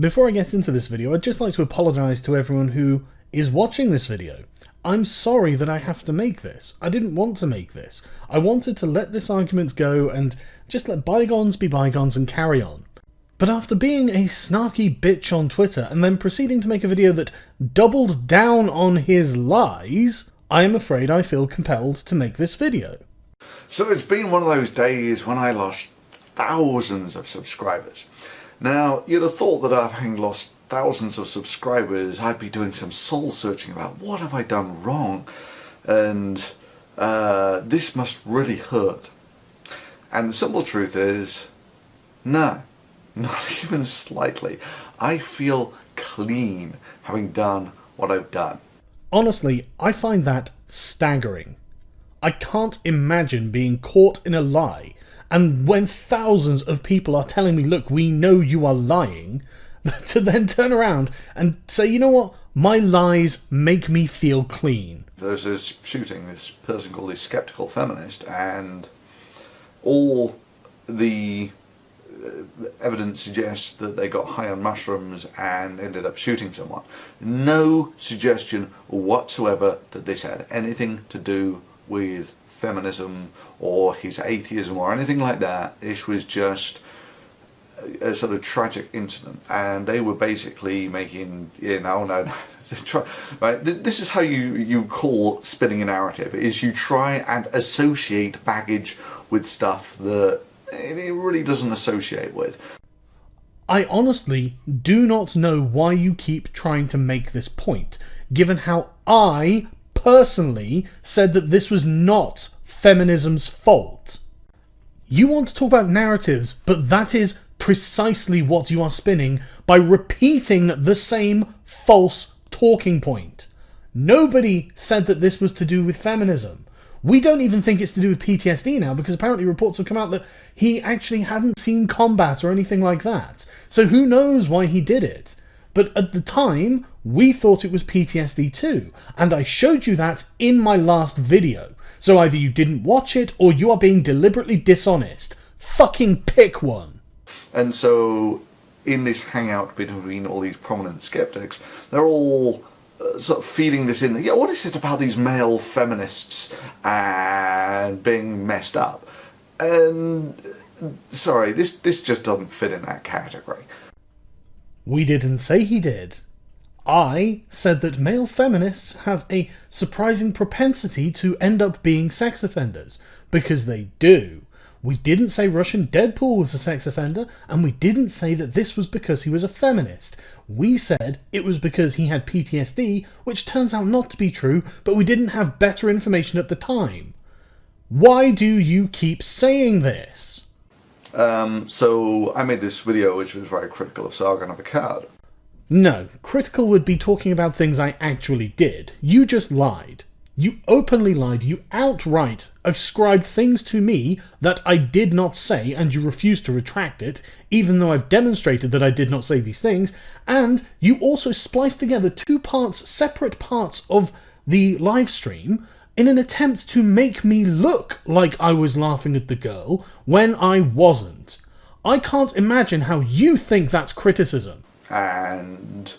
Before I get into this video, I'd just like to apologise to everyone who is watching this video. I'm sorry that I have to make this. I didn't want to make this. I wanted to let this argument go and just let bygones be bygones and carry on. But after being a snarky bitch on Twitter and then proceeding to make a video that doubled down on his lies, I am afraid I feel compelled to make this video. So it's been one of those days when I lost thousands of subscribers. Now, you'd have thought that after having lost thousands of subscribers, I'd be doing some soul searching about what have I done wrong, and this must really hurt. And the simple truth is, no, not even slightly. I feel clean having done what I've done. Honestly, I find that staggering. I can't imagine being caught in a lie, and when thousands of people are telling me, look, we know you are lying, to then turn around and say, you know what, my lies make me feel clean. There's this shooting, this person called the Skeptical Feminist, and all the evidence suggests that they got high on mushrooms and ended up shooting someone. No suggestion whatsoever that this had anything to do with feminism or his atheism or anything like that. This was just a sort of tragic incident, and they were basically making, right, this is how you call spinning a narrative, is you try and associate baggage with stuff that it really doesn't associate with. I honestly do not know why you keep trying to make this point, given how I personally said that this was not feminism's fault. You want to talk about narratives, but that is precisely what you are spinning by repeating the same false talking point. Nobody said that this was to do with feminism. We don't even think it's to do with PTSD now, because apparently reports have come out that he actually hadn't seen combat or anything like that. So who knows why he did it. But at the time, we thought it was PTSD too, and I showed you that in my last video. So either you didn't watch it, or you are being deliberately dishonest. Fucking pick one. And so, in this hangout between all these prominent skeptics, they're all sort of feeding this in. Yeah, what is it about these male feminists and being messed up? And sorry, this just doesn't fit in that category. We didn't say he did. I said that male feminists have a surprising propensity to end up being sex offenders, because they do. We didn't say Russian Deadpool was a sex offender, and we didn't say that this was because he was a feminist. We said it was because he had PTSD, which turns out not to be true, but we didn't have better information at the time. Why do you keep saying this? So I made this video which was very critical of Sargon of Akkad. No, critical would be talking about things I actually did. You just lied. You openly lied. You outright ascribed things to me that I did not say, and you refused to retract it, even though I've demonstrated that I did not say these things. And you also spliced together separate parts of the live stream in an attempt to make me look like I was laughing at the girl when I wasn't. I can't imagine how you think that's criticism. And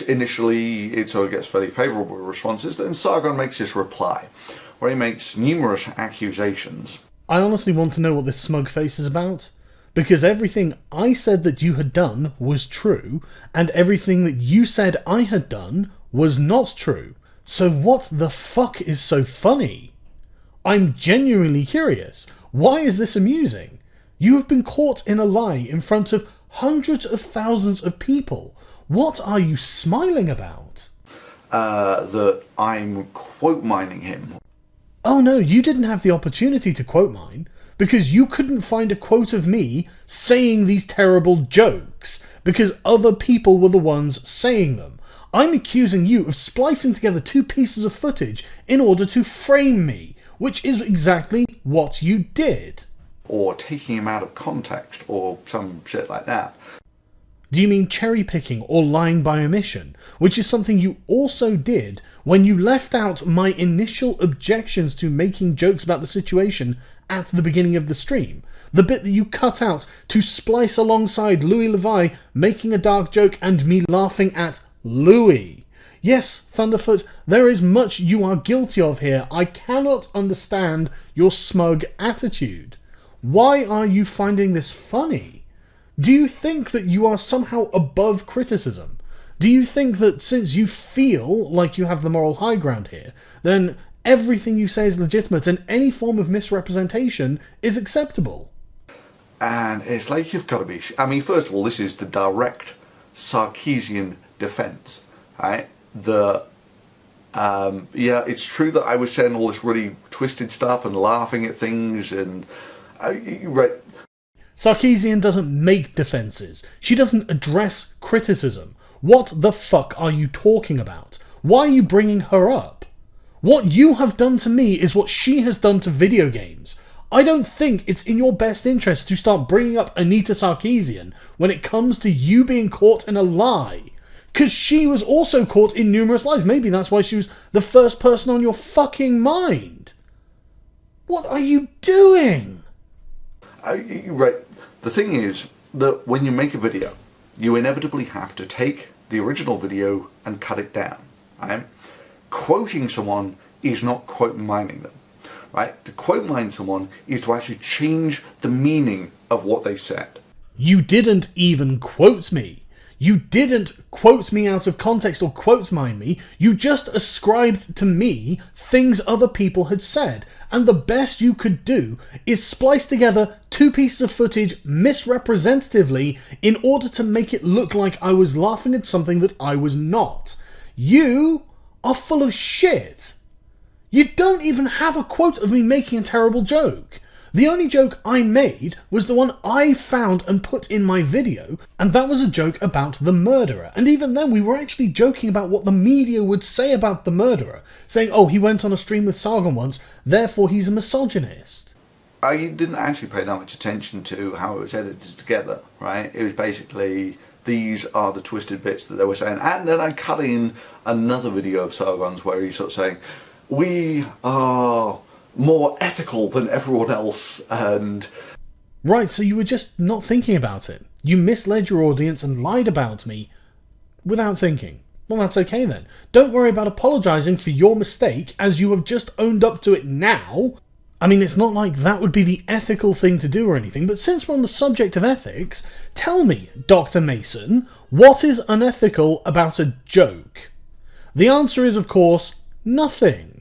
initially it sort of gets fairly favourable responses. Then Sargon makes his reply, where he makes numerous accusations. I honestly want to know what this smug face is about, because everything I said that you had done was true, and everything that you said I had done was not true. So what the fuck is so funny? I'm genuinely curious. Why is this amusing? You have been caught in a lie in front of hundreds of thousands of people. What are you smiling about? That I'm quote mining him. Oh no, you didn't have the opportunity to quote mine, because you couldn't find a quote of me saying these terrible jokes, because other people were the ones saying them. I'm accusing you of splicing together two pieces of footage in order to frame me, which is exactly what you did. Or taking him out of context, or some shit like that. Do you mean cherry picking or lying by omission? Which is something you also did when you left out my initial objections to making jokes about the situation at the beginning of the stream. The bit that you cut out to splice alongside Louis Levi making a dark joke and me laughing at Louis. Yes, Thunderfoot, there is much you are guilty of here. I cannot understand your smug attitude. Why are you finding this funny? Do you think that you are somehow above criticism? Do you think that since you feel like you have the moral high ground here, then everything you say is legitimate and any form of misrepresentation is acceptable? And it's like you've got to be... I mean, first of all, this is the direct Sarkisian defence, right? Yeah, it's true that I was saying all this really twisted stuff and laughing at things and... right. Sarkisian doesn't make defences. She doesn't address criticism. What the fuck are you talking about? Why are you bringing her up? What you have done to me is what she has done to video games. I don't think it's in your best interest to start bringing up Anita Sarkeesian when it comes to you being caught in a lie. Because she was also caught in numerous lies. Maybe that's why she was the first person on your fucking mind. What are you doing? Right. The thing is that when you make a video, you inevitably have to take the original video and cut it down. Right? Quoting someone is not quote mining them. Right? To quote mine someone is to actually change the meaning of what they said. You didn't even quote me. You didn't quote me out of context or quote mine me. You just ascribed to me things other people had said. And the best you could do is splice together two pieces of footage misrepresentatively in order to make it look like I was laughing at something that I was not. You are full of shit. You don't even have a quote of me making a terrible joke. The only joke I made was the one I found and put in my video, and that was a joke about the murderer. And even then we were actually joking about what the media would say about the murderer, saying, oh, he went on a stream with Sargon once, therefore he's a misogynist. I didn't actually pay that much attention to how it was edited together, right? It was basically, these are the twisted bits that they were saying, and then I cut in another video of Sargon's where he's sort of saying, we are more ethical than everyone else, and... Right, so you were just not thinking about it. You misled your audience and lied about me without thinking. Well, that's okay then. Don't worry about apologising for your mistake, as you have just owned up to it now. I mean, it's not like that would be the ethical thing to do or anything, but since we're on the subject of ethics, tell me, Dr. Mason, what is unethical about a joke? The answer is, of course, nothing.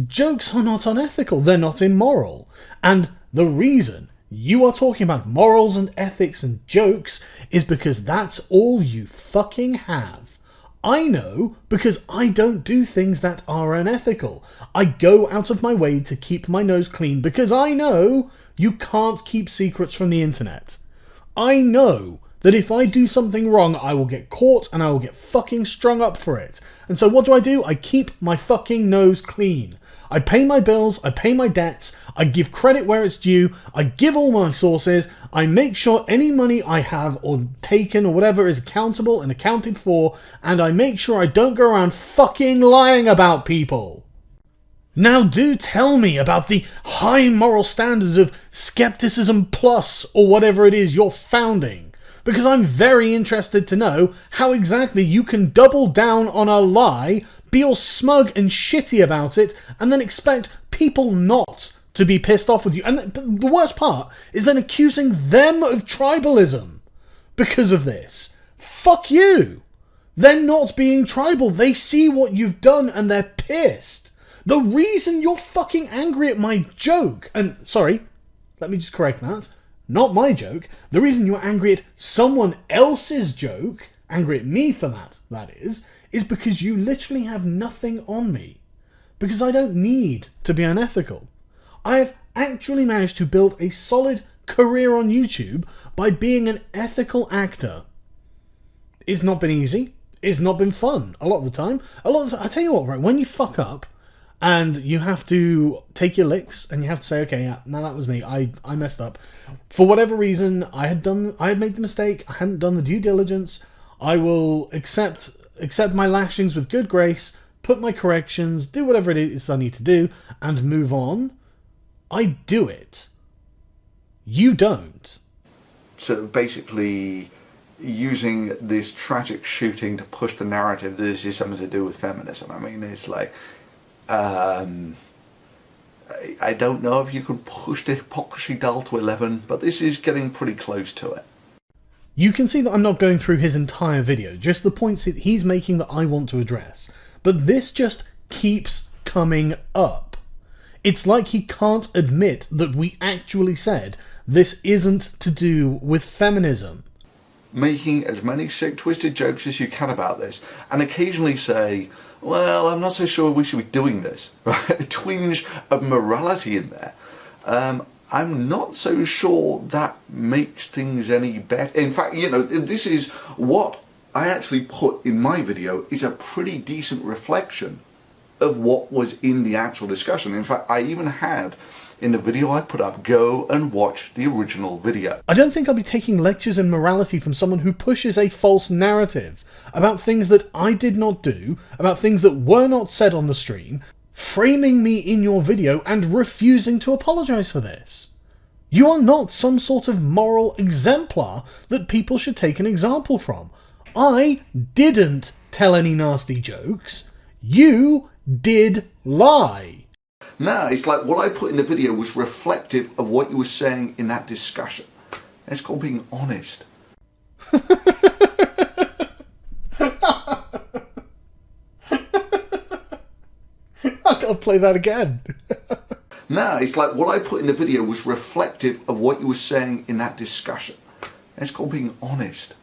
Jokes are not unethical, they're not immoral. And the reason you are talking about morals and ethics and jokes is because that's all you fucking have. I know because I don't do things that are unethical. I go out of my way to keep my nose clean because I know you can't keep secrets from the internet. I know that if I do something wrong, I will get caught and I will get fucking strung up for it. And so what do? I keep my fucking nose clean. I pay my bills, I pay my debts, I give credit where it's due, I give all my sources, I make sure any money I have or taken or whatever is accountable and accounted for, and I make sure I don't go around fucking lying about people. Now do tell me about the high moral standards of Skepticism Plus or whatever it is you're founding, because I'm very interested to know how exactly you can double down on a lie, be all smug and shitty about it, and then expect people not to be pissed off with you. And the worst part is then accusing them of tribalism because of this. Fuck you! They're not being tribal. They see what you've done and they're pissed. The reason you're fucking angry at my joke, and sorry, let me just correct that, not my joke, the reason you're angry at someone else's joke, angry at me for that is because you literally have nothing on me. Because I don't need to be unethical. I have actually managed to build a solid career on YouTube by being an ethical actor. It's not been easy. It's not been fun a lot of the time. I tell you what, right, when you fuck up And you have to take your licks, and you have to say, okay, yeah, now that was me. I messed up. For whatever reason, I had made the mistake. I hadn't done the due diligence. I will accept my lashings with good grace, put my corrections, do whatever it is I need to do, and move on. I do it. You don't. So basically, using this tragic shooting to push the narrative that this is something to do with feminism. I mean, it's like, I don't know if you could push the hypocrisy dial to 11, but this is getting pretty close to it. You can see that I'm not going through his entire video, just the points that he's making that I want to address. But this just keeps coming up. It's like he can't admit that we actually said this isn't to do with feminism. Making as many sick, twisted jokes as you can about this, and occasionally say, well, I'm not so sure we should be doing this. Right? A twinge of morality in there. I'm not so sure that makes things any better. In fact, you know, this is what I actually put in my video is a pretty decent reflection of what was in the actual discussion. In fact, I even had in the video I put up, go and watch the original video. I don't think I'll be taking lectures in morality from someone who pushes a false narrative about things that I did not do, about things that were not said on the stream, framing me in your video and refusing to apologise for this. You are not some sort of moral exemplar that people should take an example from. I didn't tell any nasty jokes. You did lie. No, it's like what I put in the video was reflective of what you were saying in that discussion. It's called being honest. I gotta play that again. No, it's like what I put in the video was reflective of what you were saying in that discussion. It's called being honest.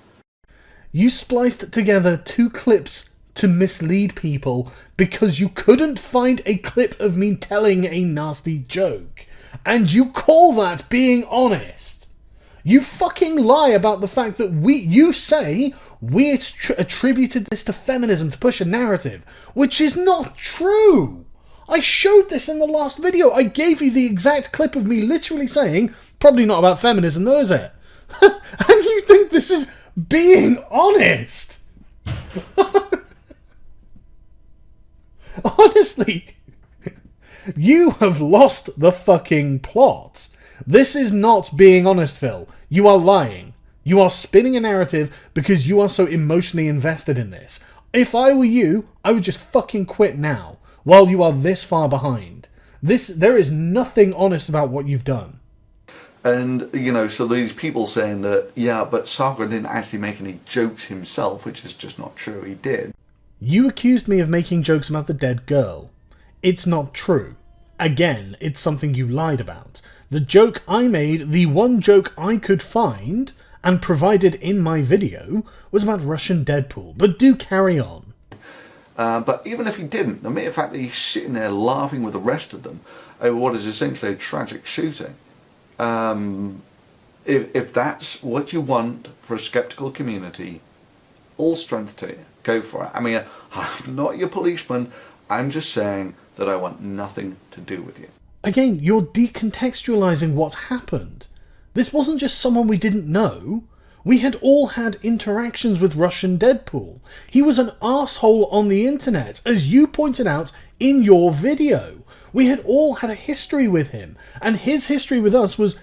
You spliced together two clips to mislead people because you couldn't find a clip of me telling a nasty joke. And you call that being honest. You fucking lie about the fact that you say we attributed this to feminism to push a narrative, which is not true. I showed this in the last video. I gave you the exact clip of me literally saying, probably not about feminism though, is it? And you think this is being honest? Honestly, you have lost the fucking plot. This is not being honest, Phil. You are lying. You are spinning a narrative because you are so emotionally invested in this. If I were you, I would just fucking quit now, while you are this far behind. There is nothing honest about what you've done. And, you know, so these people saying that, yeah, but Sargon didn't actually make any jokes himself, which is just not true. He did. You accused me of making jokes about the dead girl. It's not true. Again, it's something you lied about. The joke I made, the one joke I could find and provided in my video, was about Russian Deadpool. But do carry on. But even if he didn't, the mere fact that he's sitting there laughing with the rest of them over what is essentially a tragic shooting, if that's what you want for a sceptical community, all strength to you. Go for it. I mean, I'm not your policeman. I'm just saying that I want nothing to do with you. Again, you're decontextualizing what happened. This wasn't just someone we didn't know. We had all had interactions with Russian Deadpool. He was an arsehole on the internet, as you pointed out in your video. We had all had a history with him, and his history with us was,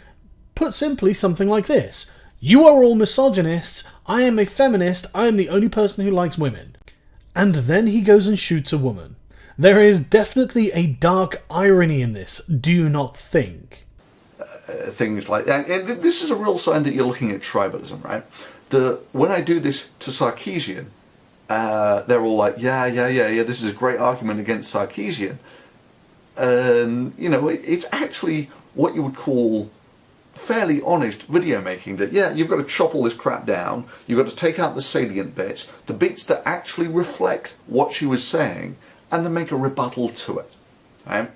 put simply, something like this. You are all misogynists, I am a feminist, I am the only person who likes women. And then he goes and shoots a woman. There is definitely a dark irony in this, do you not think? Things like that. And this is a real sign that you're looking at tribalism, right? When I do this to Sarkeesian, they're all like, yeah, this is a great argument against Sarkeesian. And, you know, it's actually what you would call fairly honest video making, that yeah, you've got to chop all this crap down, you've got to take out the salient bits, the bits that actually reflect what she was saying, and then make a rebuttal to it. Right?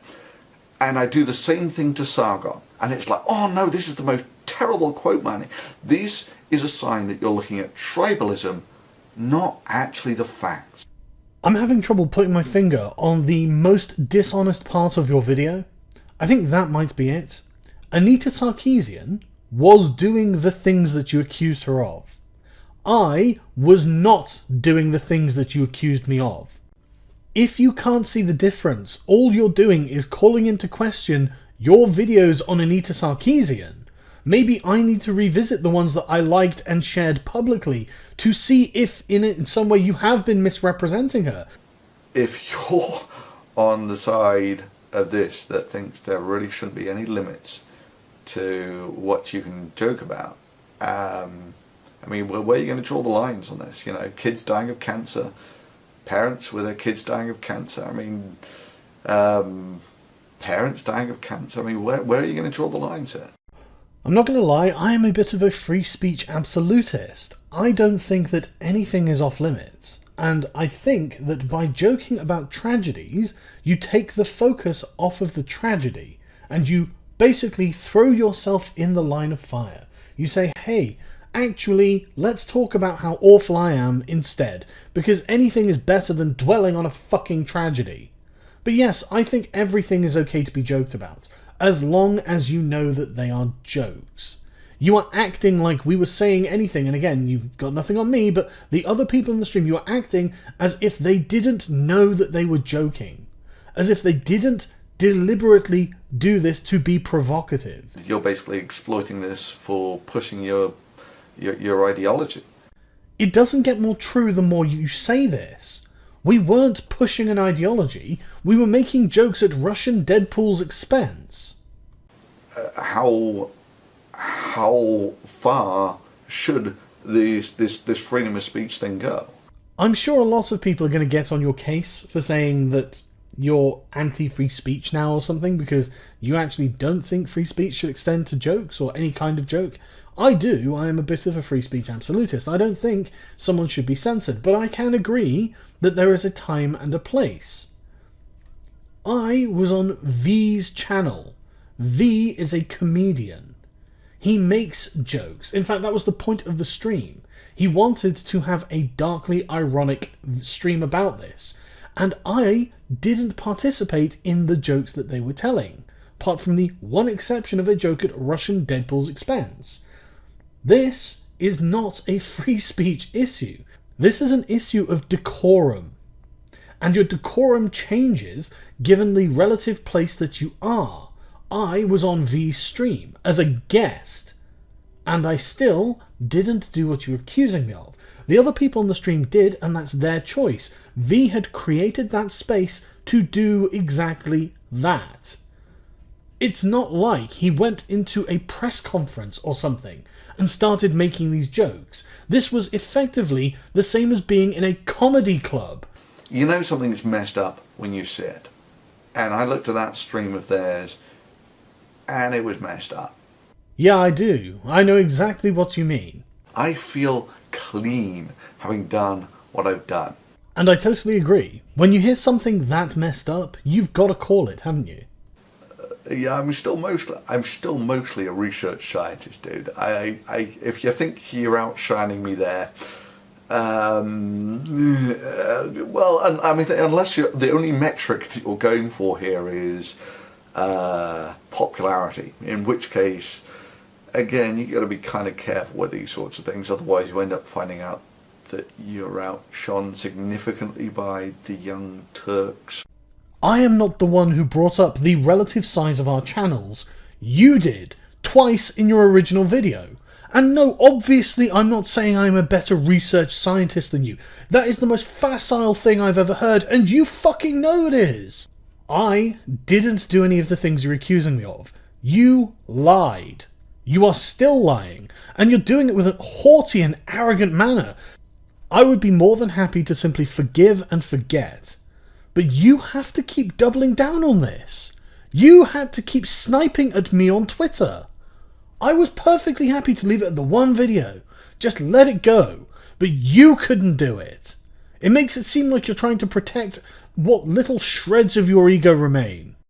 And I do the same thing to Sargon, and it's like, oh no, this is the most terrible quote mining. This is a sign that you're looking at tribalism, not actually the facts. I'm having trouble putting my finger on the most dishonest part of your video. I think that might be it. Anita Sarkeesian was doing the things that you accused her of. I was not doing the things that you accused me of. If you can't see the difference, all you're doing is calling into question your videos on Anita Sarkeesian. Maybe I need to revisit the ones that I liked and shared publicly to see if in some way you have been misrepresenting her. If you're on the side of this that thinks there really shouldn't be any limits to what you can joke about, I mean, where are you going to draw the lines on this? You know, kids dying of cancer, parents with their kids dying of cancer. I mean, parents dying of cancer. I mean, where are you going to draw the lines here? I'm not going to lie, I am a bit of a free speech absolutist. I don't think that anything is off limits. And I think that by joking about tragedies, you take the focus off of the tragedy and you basically throw yourself in the line of fire. You say, hey, actually, let's talk about how awful I am instead, because anything is better than dwelling on a fucking tragedy. But yes, I think everything is okay to be joked about, as long as you know that they are jokes. You are acting like we were saying anything, and again, you've got nothing on me, but the other people in the stream, you are acting as if they didn't know that they were joking. As if they didn't deliberately do this to be provocative. You're basically exploiting this for pushing your ideology. It doesn't get more true the more you say this. We weren't pushing an ideology, we were making jokes at Russian Deadpool's expense. How far should this freedom of speech thing go? I'm sure a lot of people are going to get on your case for saying that you're anti-free speech now or something, because you actually don't think free speech should extend to jokes or any kind of joke. I do. I am a bit of a free speech absolutist. I don't think someone should be censored, but I can agree that there is a time and a place. I was on V's channel. V is a comedian. He makes jokes. In fact, that was the point of the stream. He wanted to have a darkly ironic stream about this, and I didn't participate in the jokes that they were telling, apart from the one exception of a joke at Russian Deadpool's expense. This is not a free speech issue. This is an issue of decorum. And your decorum changes given the relative place that you are. I was on V's stream as a guest, and I still didn't do what you were accusing me of. The other people on the stream did, and that's their choice. V had created that space to do exactly that. It's not like he went into a press conference or something and started making these jokes. This was effectively the same as being in a comedy club. You know something's messed up when you see it. And I looked at that stream of theirs, and it was messed up. Yeah, I do. I know exactly what you mean. I feel clean having done what I've done. And I totally agree. When you hear something that messed up, you've got to call it, haven't you? Yeah, I'm still mostly a research scientist, dude. If you think you're outshining me there, well, I mean, unless the only metric that you're going for here is popularity, in which case, again, you got to be kind of careful with these sorts of things. Otherwise, you end up finding out that you're outshone significantly by the Young Turks. I am not the one who brought up the relative size of our channels. You did, twice in your original video. And no, obviously I'm not saying I'm a better research scientist than you. That is the most facile thing I've ever heard, and you fucking know it is. I didn't do any of the things you're accusing me of. You lied. You are still lying, and you're doing it with a haughty and arrogant manner. I would be more than happy to simply forgive and forget. But you have to keep doubling down on this. You had to keep sniping at me on Twitter. I was perfectly happy to leave it at the one video. Just let it go. But you couldn't do it. It makes it seem like you're trying to protect what little shreds of your ego remain.